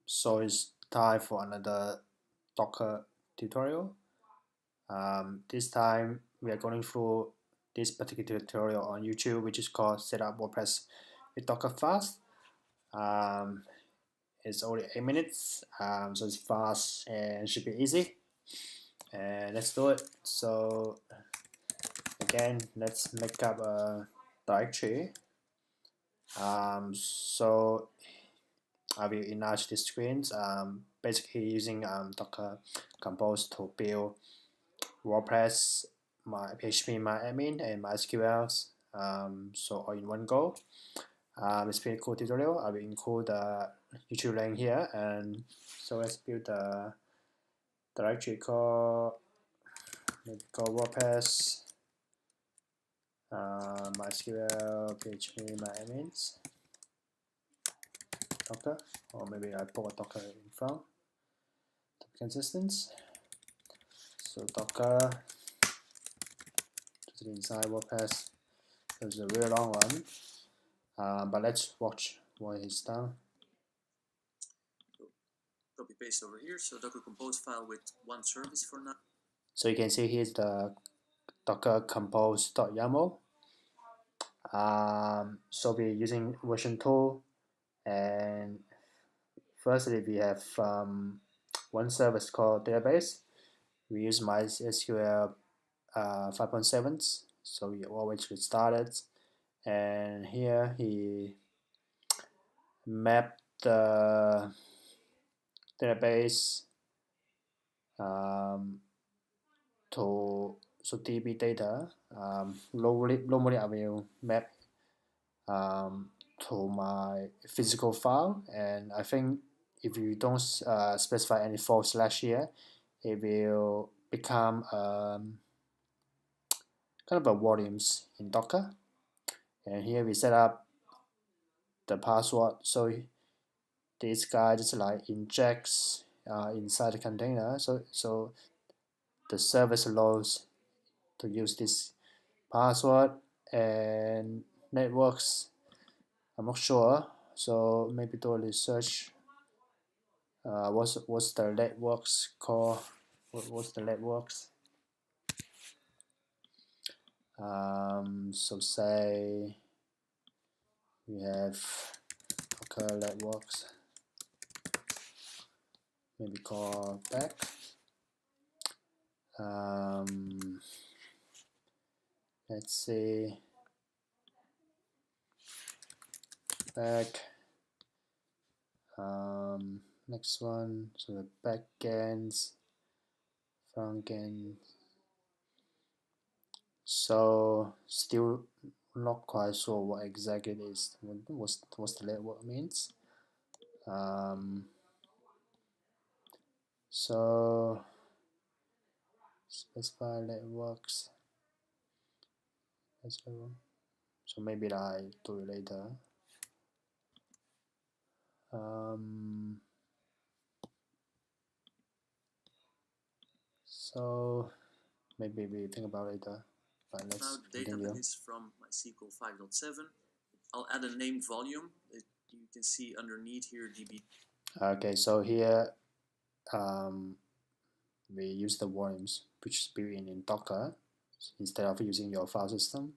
So it's time for another Docker tutorial. This time we are going through this particular tutorial on YouTube, which is called Setup WordPress with Docker Fast. It's only 8 minutes, so it's fast and should be easy. And let's do it. So again, let's make up a directory. So I will enlarge the screens. Basically using docker-compose to build WordPress, PHPMyAdmin, and MySQL. So all in one go. It's pretty cool tutorial. I will include the YouTube link here, and so let's build the directory called WordPress, MySQL, PHPMyAdmins, Docker, or maybe I put a Docker in front to be consistent. So Docker to the inside WordPress. There's a real long one, but let's watch what he's done. Copy paste over here. So Docker Compose file with one service for now. So you can see here's the docker-compose.yml. So we're using version 2, and firstly we have one service called database. We use MySQL 5.7, so we always get started. And here he mapped the database to DB data. Normally I will map to my physical file, and I think if you don't specify any / here, it will become kind of a volumes in Docker. And here we set up the password, so this guy just like injects inside the container, so the service allows to use this password. And networks, I'm not sure, so maybe do a research. What's the networks called? What's the networks? So say we have Docker networks, maybe call back. Let's see, back. Next one, so the backends, front end. So still not quite sure what exactly it is. What's the network means. So specify networks. So maybe I do it later. So maybe we think about it later. But let's now the data continue. is from MySQL 5.7. I'll add a name volume. You can see underneath here DB. Okay, so here we use the volumes which is built in Docker instead of using your file system.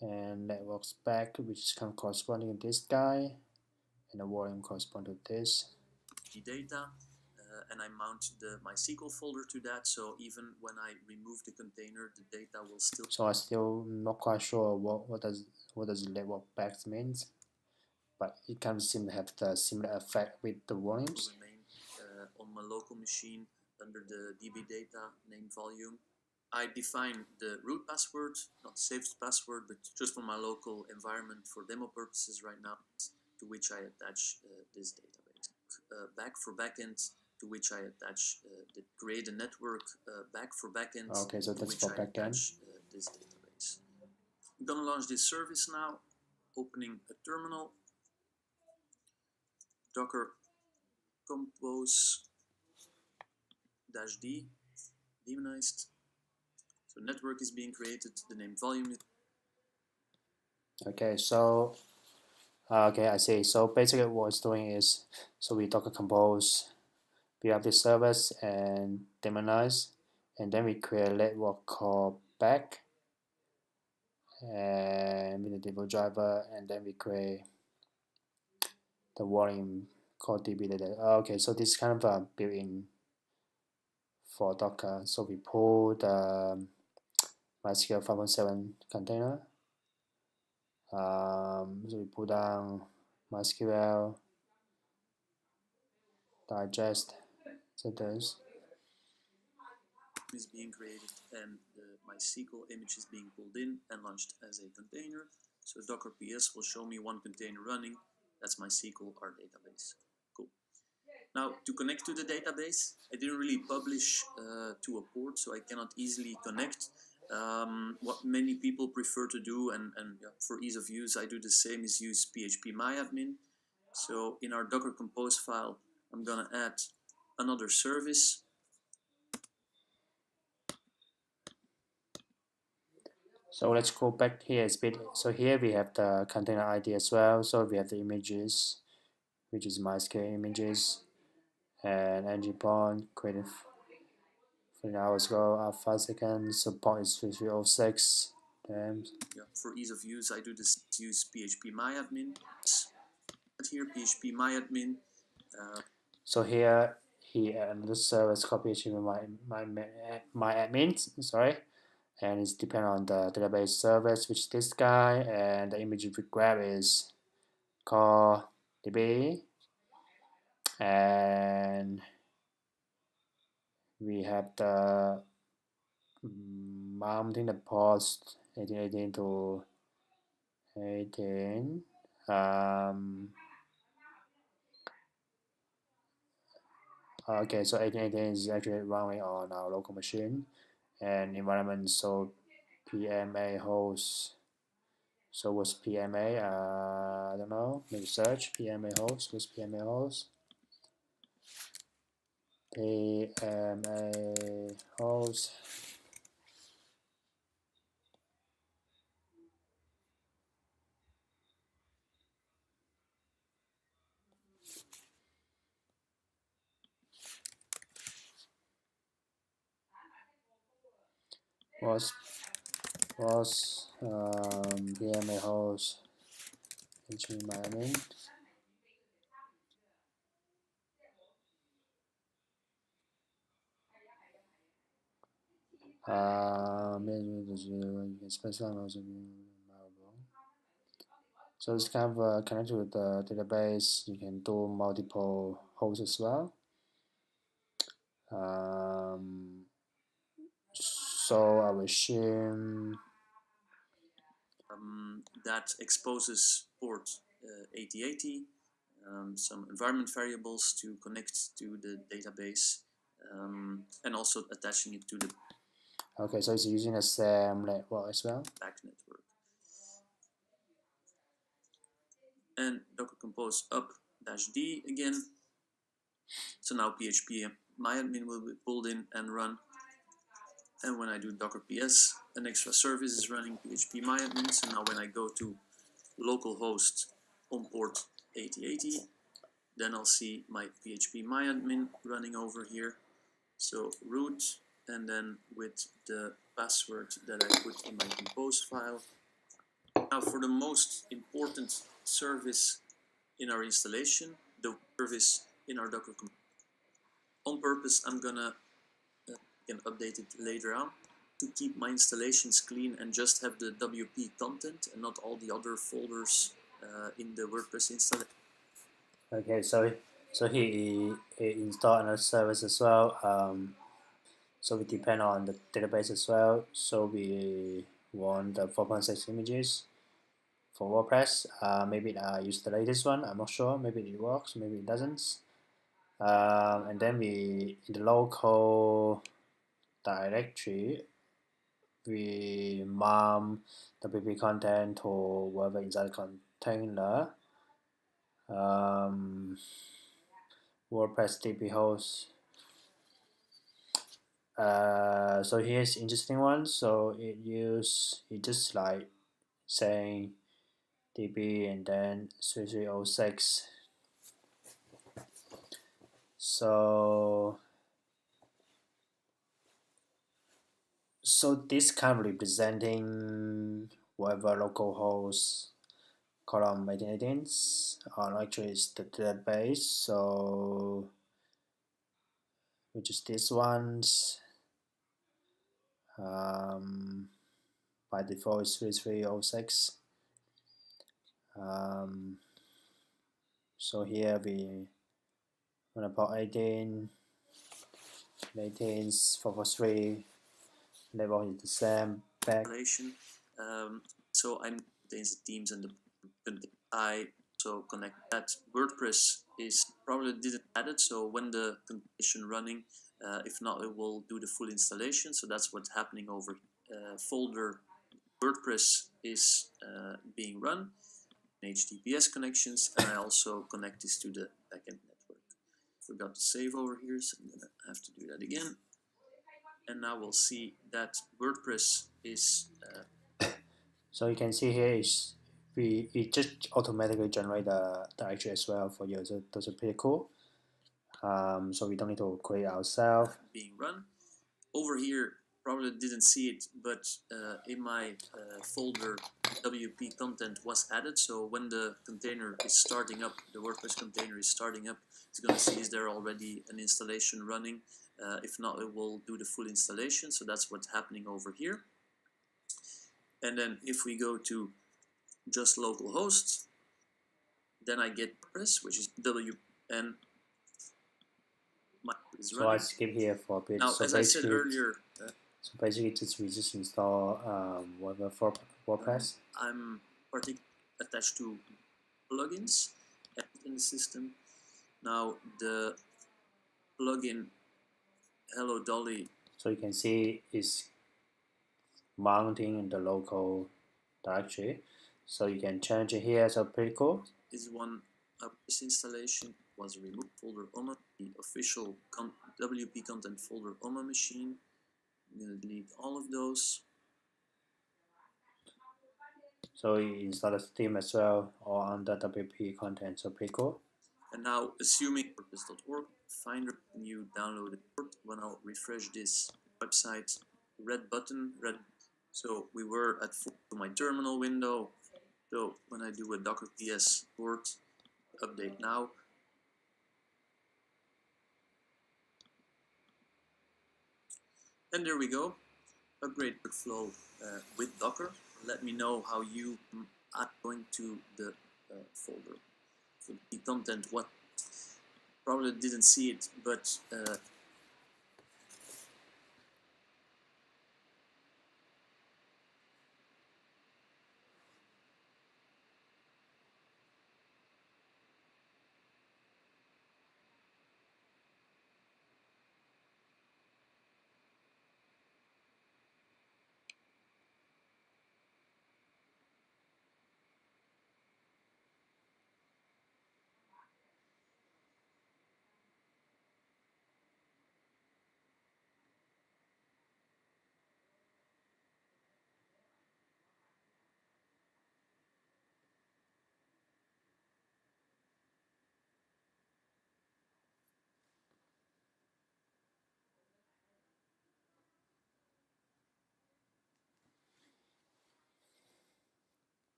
And networks back, which is kind of corresponding to this guy, and the volume correspond to this. The data, and I mount the MySQL folder to that, so even when I remove the container, the data will still. So I'm still not quite sure what does network back means, but it kind of seems to have the similar effect with the volumes. Remain on my local machine under the DB data name volume. I define the root password, not saved password, but just for my local environment for demo purposes right now, to which I attach this database. Back for backend, to which I attach create a network back for backend. Okay, so that's for backend. This database. I'm gonna launch this service now. Opening a terminal. Docker compose -d demonized. So network is being created. The name volume is. Okay, so Okay, I see. So basically what it's doing is, so we docker compose, we have this service and daemonize, and then we create a network called back, and with the default driver, and then we create the volume called db data. Okay, so this is kind of a built-in for Docker. So we pull the MySQL 5.7 container. So we pull down MySQL digest settings. Is being created and the MySQL image is being pulled in and launched as a container. So Docker PS will show me one container running. That's MySQL, our database. Cool. Now, to connect to the database, I didn't really publish to a port, so I cannot easily connect. What many people prefer to do, and yeah, for ease of use, I do the same, is use PHPMyAdmin. So in our Docker Compose file, I'm gonna add another service. So let's go back here a bit. So here we have the container ID as well. So we have the images, which is MySQL images, and entry point created 3 hours ago, 5 seconds. So point is 3306. Damn. Yeah, for ease of use, I do this use PHPMyAdmin. Here, PHPMyAdmin. So here another service called PHPMyAdmin. Sorry. And it's depend on the database service, which is this guy, and the image we grab is called db, and we have the mounting the post 1818 to 18. Okay, so 1818 is actually running on our local machine and environment. So PMA host. So what's PMA? I don't know. Maybe search PMA host. What's PMA host? PMA host. Was PMA host PHPMyAdmin. You can specify also. So it's kind of connected with the database. You can do multiple hosts as well. So I will assume that exposes port 8080, some environment variables to connect to the database, and also attaching it to the okay, so it's using the same network as well. back network. And docker compose up -d again. So now PHPMyAdmin will be pulled in and run. And when I do docker ps, an extra service is running PHPMyAdmin. So now when I go to localhost on port 8080, then I'll see my PHPMyAdmin running over here. So root, and then with the password that I put in my compose file. Now for the most important service in our installation, the service in our Docker compose. On purpose, I'm gonna can update it later on to keep my installations clean and just have the WP content and not all the other folders in the WordPress installation. Okay, so he installed another service as well. So we depend on the database as well. So we want the 4.6 images for WordPress. Maybe I use the latest one. I'm not sure. Maybe it works. Maybe it doesn't. And then we in the local directory we mount the WP content to whatever inside the container. WordPress DB host. So here's interesting one. So it just like saying DB and then 3306. So this kind of representing whatever localhost column 1818 or actually is the database. So which is this ones. By default is 3306. So here we run about 18, 18, 443, level is the same. Back. So I contains the themes and I so connect that. WordPress is probably didn't add it, so when the configuration running, if not, it will do the full installation. So that's what's happening over folder. WordPress is being run, HTTPS connections, and I also connect this to the backend network. Forgot to save over here, so I'm gonna have to do that again. And now we'll see that WordPress is. So you can see here is it just automatically generate the directory as well for you. So those are pretty cool. So we don't need to create ourselves. Being run over here. Probably didn't see it, but in my folder WP content was added. So when the container is starting up, the WordPress container is starting up, it's going to see is there already an installation running. If not, it will do the full installation. So that's what's happening over here. And then if we go to just localhost, then I get WordPress, which is WN. So I skip here for a bit. Now, so as I said earlier, so basically we just install whatever for WordPress. I'm particularly attached to plugins in the system. Now the plugin Hello Dolly. So you can see it's mounting in the local directory. So you can change it here. So pretty cool. Is one this installation was removed folder on the official WP content folder on my machine. I'm gonna delete all of those. So you install a theme as well or on the WP content. So pretty cool. And now, assuming WordPress.org Finder, you download it. When I'll refresh this website, red button, red. So we were at my terminal window. So when I do a docker ps port update now, and there we go. Upgrade workflow with Docker. Let me know how you are going to the folder. So the content, what probably didn't see it, but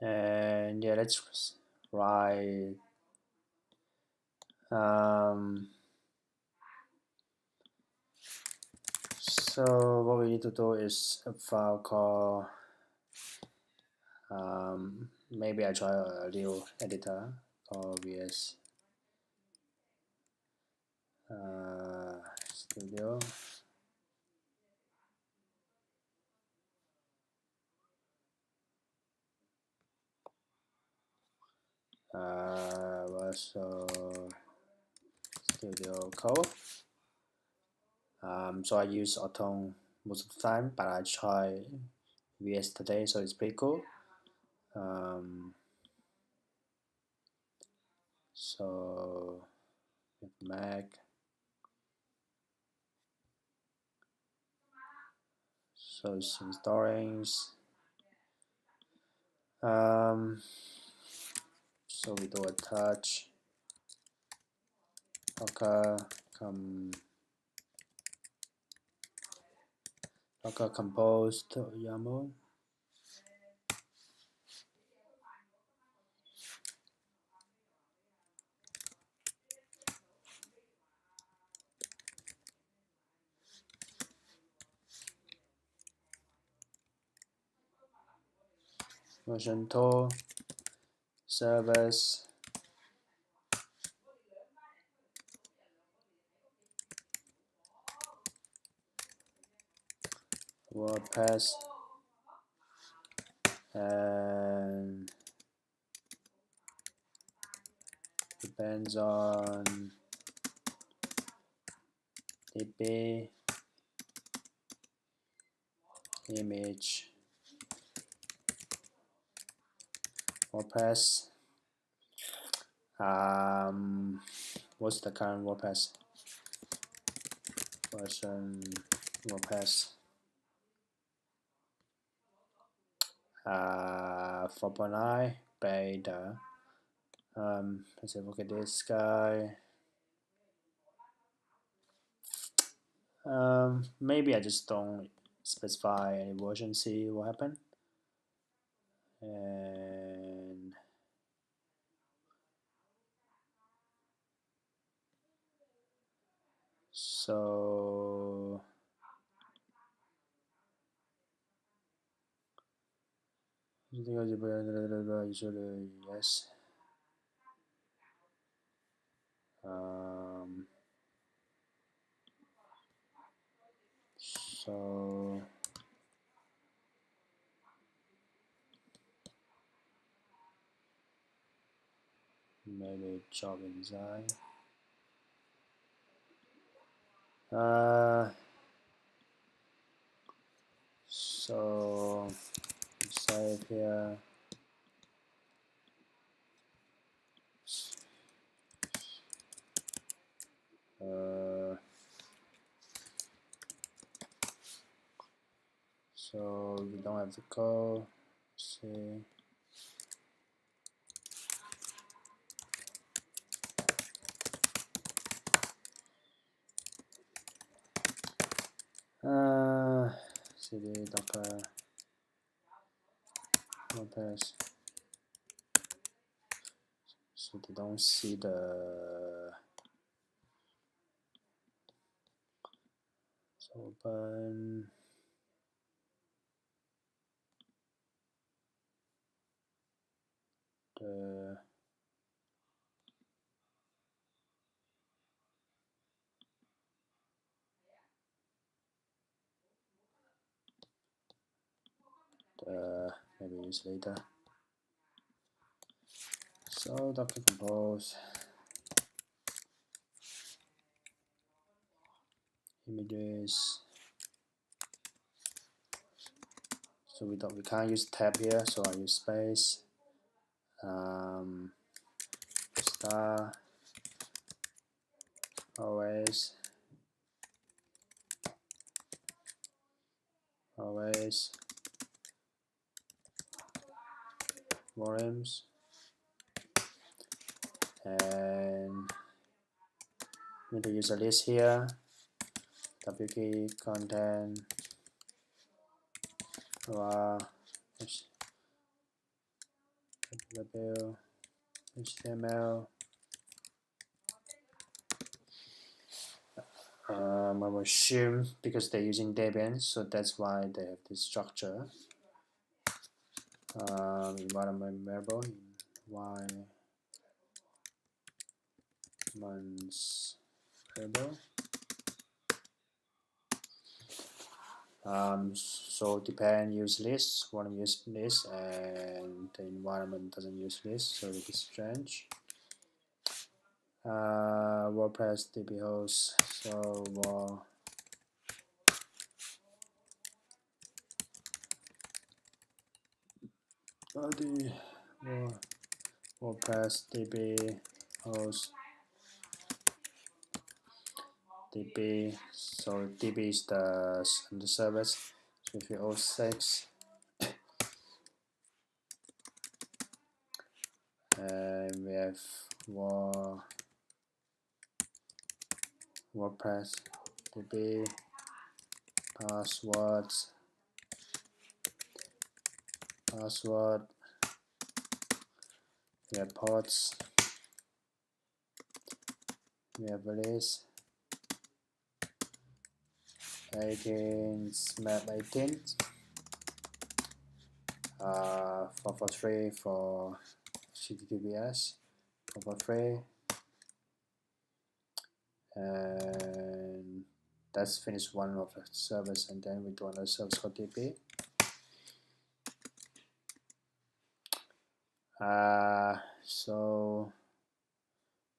And yeah, let's write so what we need to do is a file called maybe I try a new editor called vs studio. So studio code. So I use Autumn most of the time, but I try VS today, so it's pretty cool. So with Mac, So it's installing. So we do a touch docker-compose.yml. Version 2 service WordPress and depends on DB image WordPress. What's the current WordPress version? WordPress 4.9 beta. Let's have a look at this guy. Maybe I just don't specify any version, see what happened. And so usually yes. So maybe job inside. So save here. So we don't have the code. See. cd docker WordPress. So they don't see the. So open. The maybe use later. So docker compose images. So we can't use tab here, so I use space. Star always volumes and we need to use a list here. WK content HTML. I will assume because they're using Debian, so that's why they have this structure. Environment variable, environments variable. So depend use list, one use list, and the environment doesn't use list, so it is strange. WordPress DB host, so the WordPress DB host DB. So DB is the service. 306, and we have WordPress DB, password, we have ports, we have release 18, map 18, 443 for HTTPS, 443, and that's finished one of the service, and then we do another service called DB. So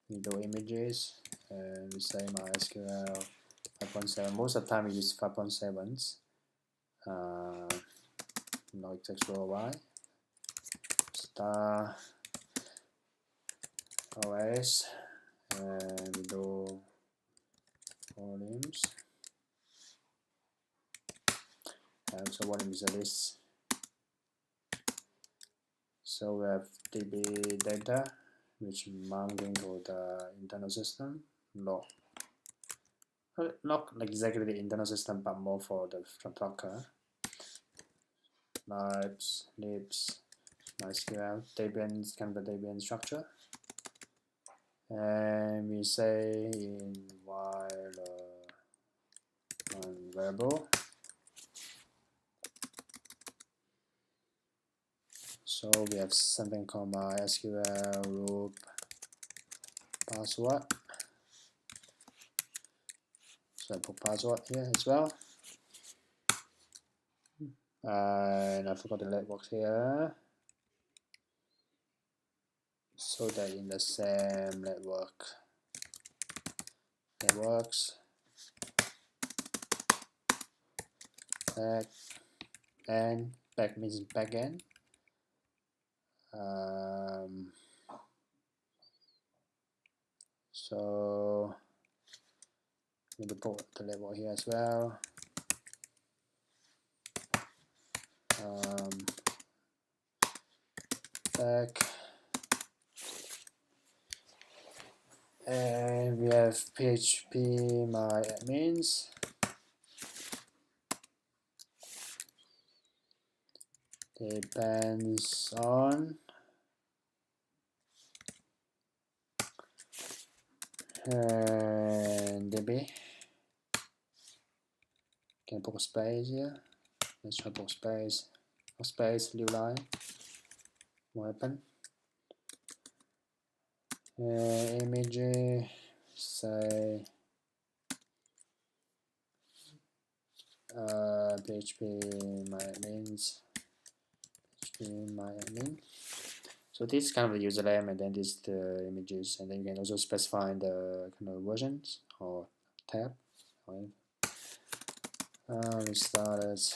we do images, and we say MySQL 5.7. Most of the time we use 5.7s. Now it takes a little while. Star OS, and we do volumes. So volume is a list. So we have DB data, which mounting to the internal system. Not exactly the internal system, but more for the Docker. Libs, MySQL, Debian, kind of the Debian structure. And we say in while one variable. So we have something called MySQL root password. So I put password here as well. And I forgot the network here. So that in the same networks, back, and back means backend. So we put the label here as well. Back, and we have PHPMyAdmins. Depends on and DB. Can I put a space here? Let's try put space. A space, new line. What happened? Image, say PHPMyAdmins. PHPMyAdmin. So this is kind of the username, and then this is the images, and then you can also specify the kind of versions or tab. We start as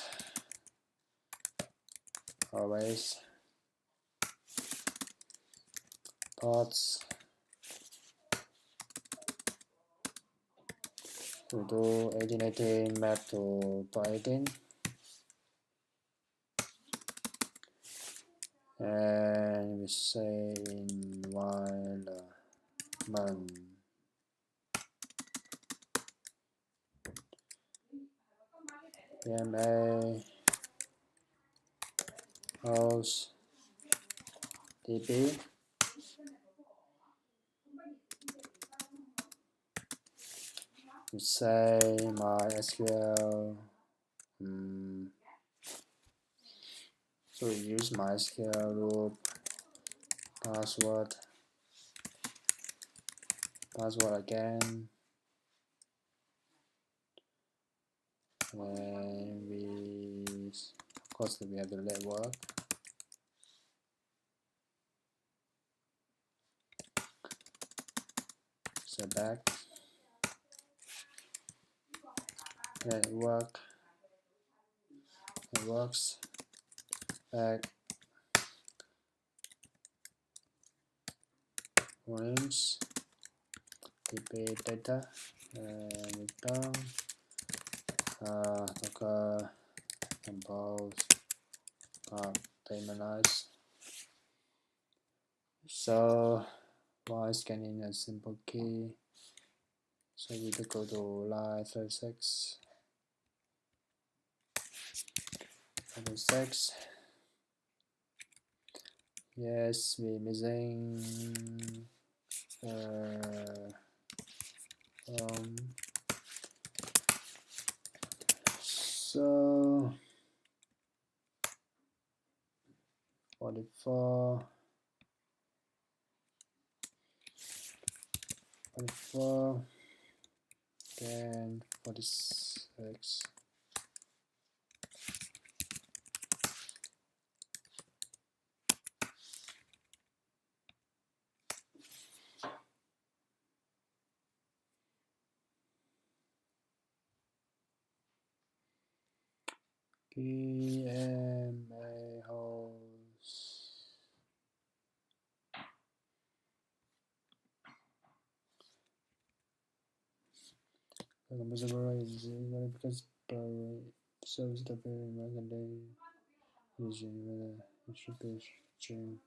always ports. We do 1818 map to port 18, and we say in while run PMA host DB. We say MySQL. So we use MySQL root password again, and we of course we have the network. So back networks, back volumes, DB data, and return docker compose daemonize. So while scanning a simple key, so we will go to line 36. 36. Yes, we're missing so 44, 44, then 46. PMA host. The composer is because service the very market using it should be changed.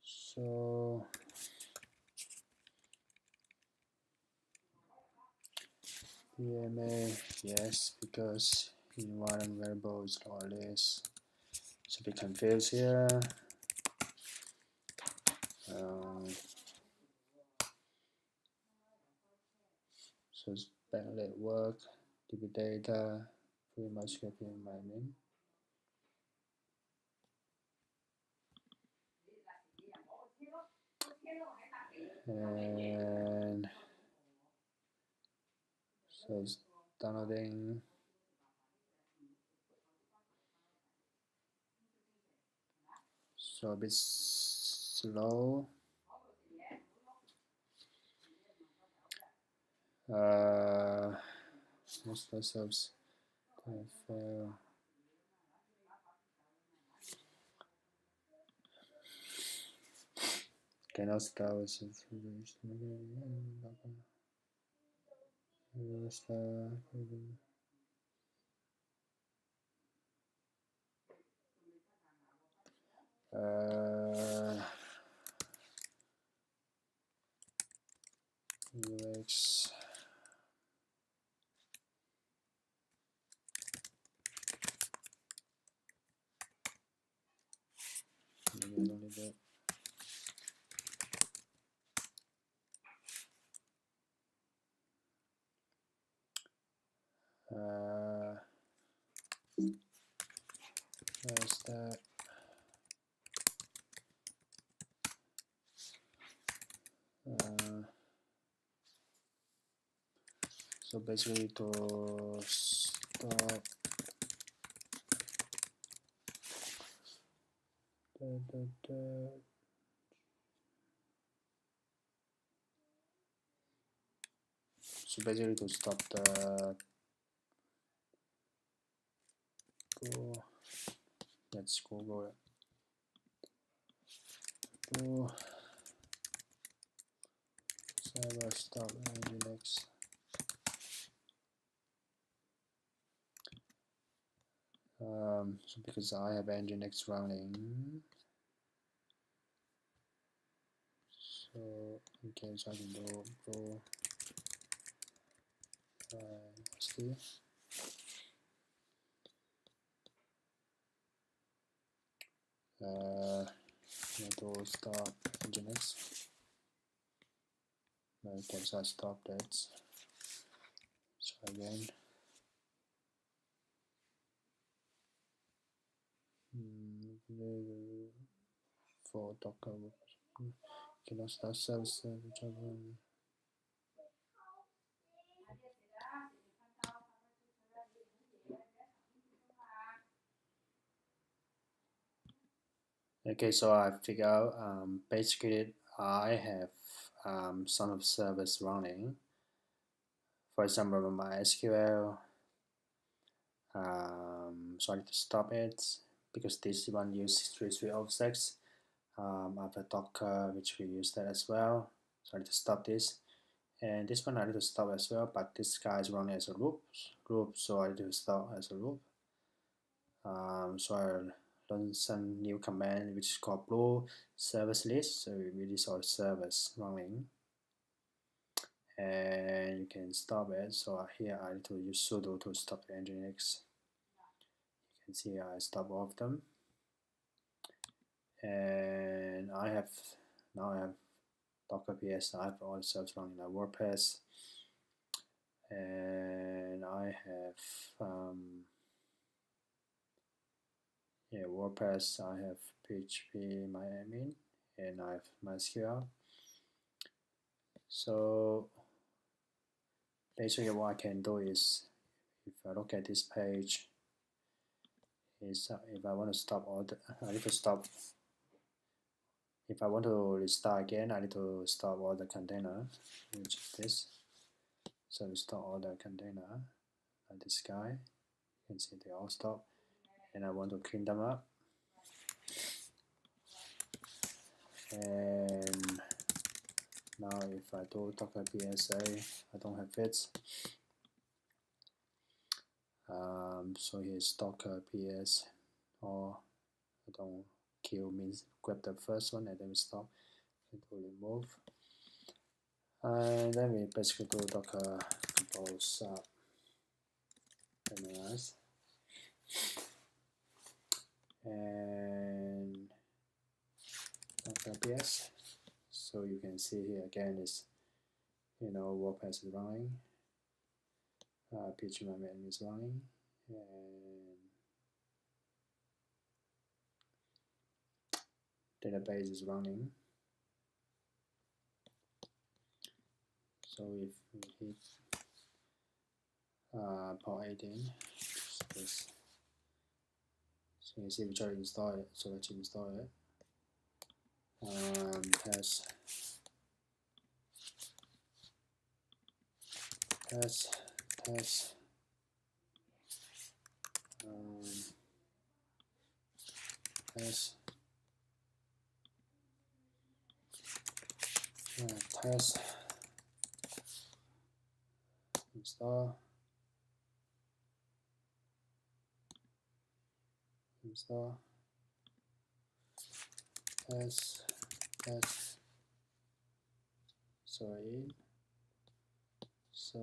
So PMA, yes, because in one variable is always so be confused here. So it's backlit work, DB data, pretty much PHPMyAdmin. And so it's downloading. So a bit slow. Most of the subs fail. Cannot start with UX. Maybe only that. Where's that? So basically to stop so basically to stop the let's Google it. Server stop Nginx. So because I have Nginx running, so okay, so I can do go st to stop Nginx. Okay, so I stop that. So again. For docker cannot start service okay, so I figure out basically I have some of service running, for example MySQL. So I need to stop it because this one uses 3306. I have a Docker which we use that as well, so I need to stop this. And this one I need to stop as well, but this guy is running as a loop, so I need to stop as a loop. So I'll run some new command which is called blue service list. So we release our service running, and you can stop it. So here I need to use sudo to stop the nginx. You can see I stop all of them, and now I have docker-ps. I have all the service running in WordPress, and I have WordPress. I have PHPMyAdmin, and I have MySQL. So basically what I can do is, if I look at this page, is if I want to stop all the, I need to stop. If I want to restart again, I need to stop all the container, which is this. So we stop all the container, like this guy. You can see they all stop, and I want to clean them up. And now if I do docker-psa, I don't have it. So here's docker-ps, or I don't kill means grab the first one and then we stop and do remove. And then we basically do docker-compose.yml and docker-ps. So you can see here again is, WordPress is running, PHPMyAdmin is running, and database is running. So if we hit port 18, this, so you can see we try to install it. So let's install it. Test, test, test. Test. Test. Install. Install. Test. Test. Sorry. So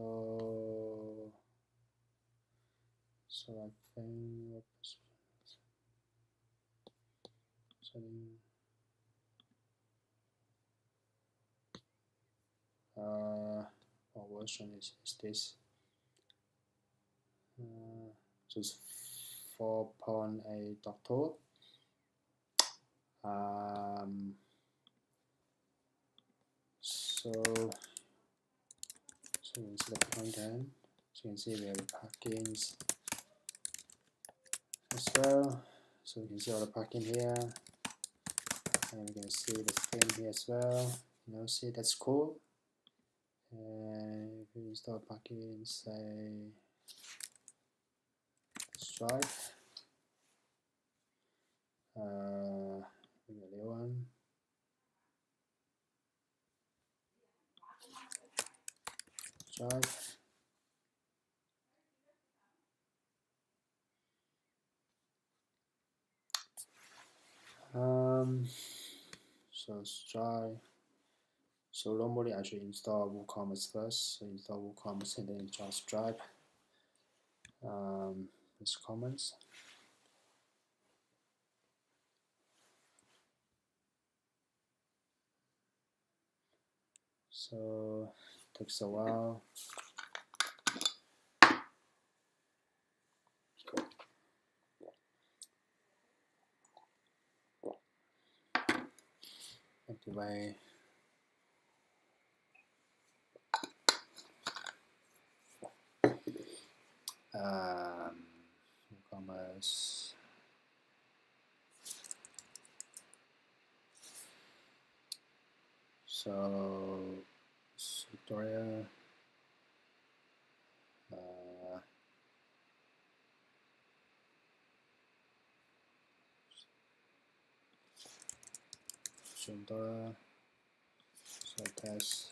I think what version is this? So it's 4.8.2. So you can see the content. So you can see we have plugins as well. So you can see all the plugin here, and you can see the theme here as well. See, that's cool. And if you install plugin, say Stripe, maybe a new one. Stripe. So Stripe. So normally I should install WooCommerce first. So install WooCommerce and then install Stripe. There's comments. So it takes a while. Anyway, WooCommerce. So tutorial. So test.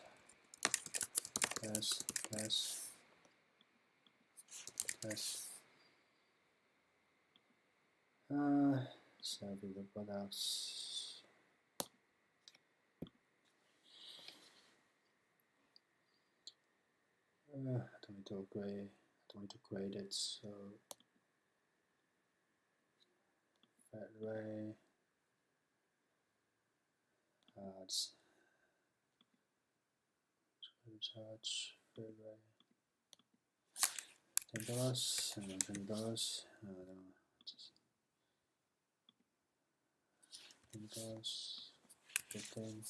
Serving the products. I don't need to upgrade. I don't need to create it. So that way, it's charge that way. $10 and then $20. Just $10. 15.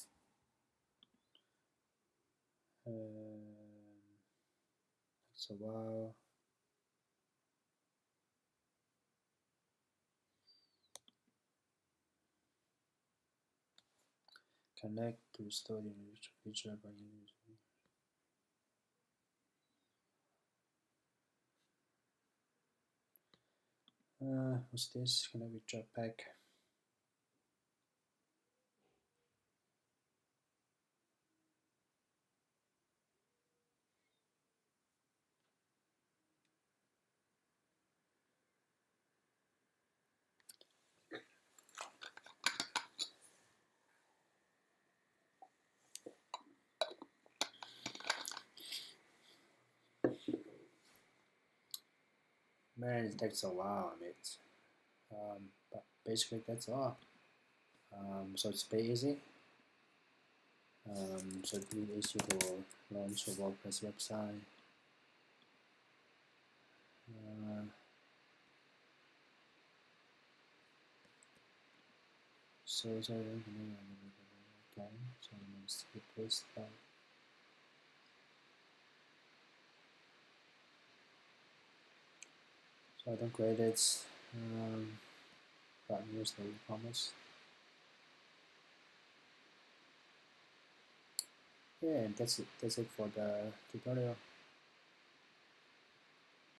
Takes a while. Connect to store the feature by using. What's this? Connect with Jetpack. Man, it takes a while on it. But basically that's all. So it's pretty easy. So it's really easy to launch a WordPress website. So I'm going to again. So I'm going to skip this part. So I don't create it. But use the e-commerce. Yeah, and that's it for the tutorial.